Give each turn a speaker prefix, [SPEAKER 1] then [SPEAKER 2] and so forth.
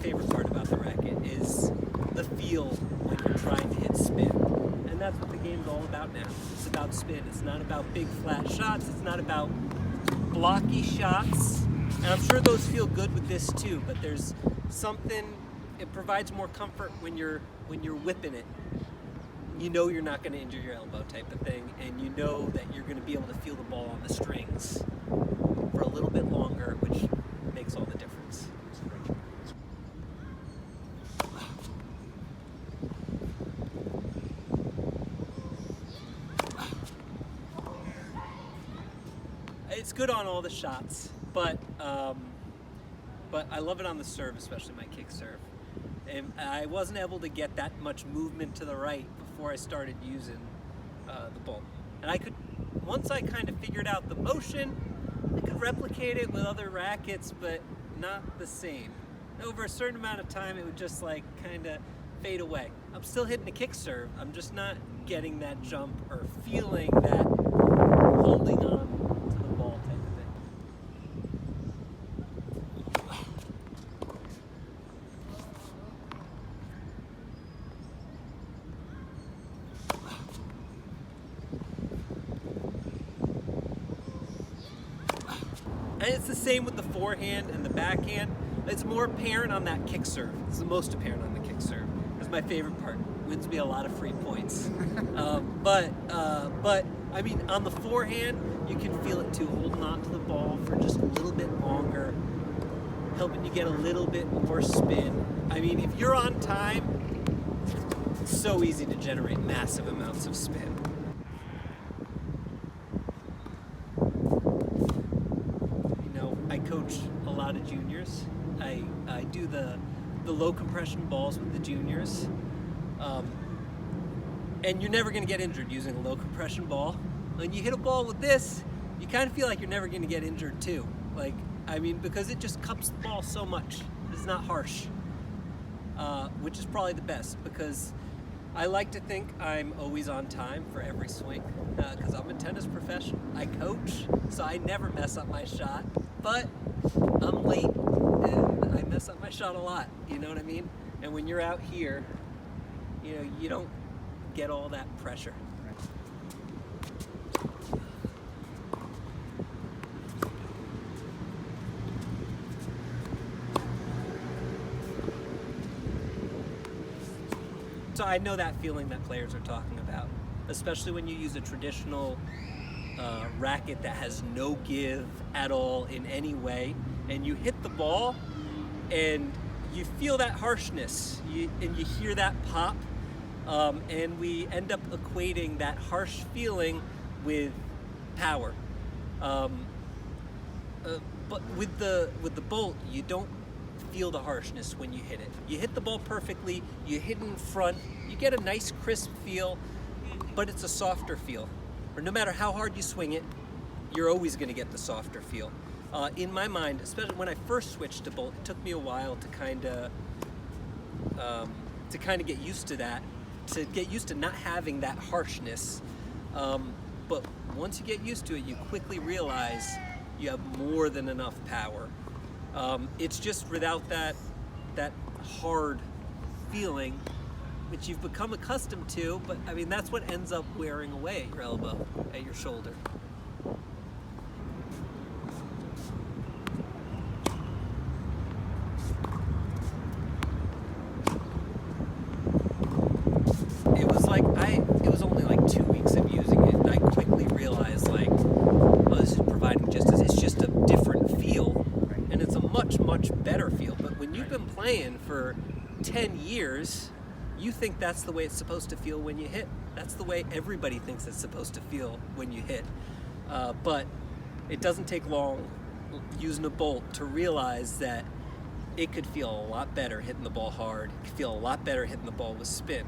[SPEAKER 1] favorite part about the racket is the feel when you're trying to hit spin. And that's what the game's all about now. It's about spin. It's not about big flat shots. It's not about blocky shots. And I'm sure those feel good with this too, but there's something, it provides more comfort when you're whipping it. You know you're not going to injure your elbow type of thing, and you know that you're going to be able to feel the ball on the strings for a little bit longer, which makes all the difference. It's good on all the shots, but I love it on the serve, especially my kick serve. And I wasn't able to get that much movement to the right before I started using the bolt. And once I kind of figured out the motion, I could replicate it with other rackets, but not the same. Over a certain amount of time, it would just like kind of fade away. I'm still hitting a kick serve. I'm just not getting that jump or feeling that holding on to the ball type of thing. And it's the same with the forehand and the backhand. It's more apparent on that kick serve. It's the most apparent on the kick serve. It's my favorite part. Wins me a lot of free points. But I mean, on the forehand, you can feel it too, holding on to the ball for just a little bit longer, helping you get a little bit more spin. I mean, if you're on time, it's so easy to generate massive amounts of spin. I coach a lot of juniors. I do the low compression balls with the juniors. And you're never going to get injured using a low compression ball. When you hit a ball with this, you kind of feel like you're never going to get injured too. Because it just cups the ball so much. It's not harsh, which is probably the best, because I like to think I'm always on time for every swing, because I'm a tennis professional. I coach, so I never mess up my shot, but I'm late and I mess up my shot a lot, you know what I mean? And when you're out here, you don't get all that pressure. So I know that feeling that players are talking about, especially when you use a traditional racket that has no give at all in any way, and you hit the ball and you feel that harshness, and you hear that pop, and we end up equating that harsh feeling with power. But with the bolt, you don't feel the harshness when you hit it. You hit the ball perfectly, you hit in front, you get a nice crisp feel, but it's a softer feel. Or no matter how hard you swing it, you're always going to get the softer feel. In my mind, especially when I first switched to bolt, it took me a while to kind of get used to that, to get used to not having that harshness. But once you get used to it, you quickly realize you have more than enough power. It's just without that hard feeling, which you've become accustomed to, but I mean, that's what ends up wearing away at your elbow, at your shoulder. It was only like 2 weeks of using it, and I quickly realized this is providing it's just a different feel, and it's a much, much better feel. But when you've been playing for 10 years, you think that's the way it's supposed to feel when you hit. That's the way everybody thinks it's supposed to feel when you hit. But it doesn't take long using a bolt to realize that it could feel a lot better hitting the ball hard. It could feel a lot better hitting the ball with spin.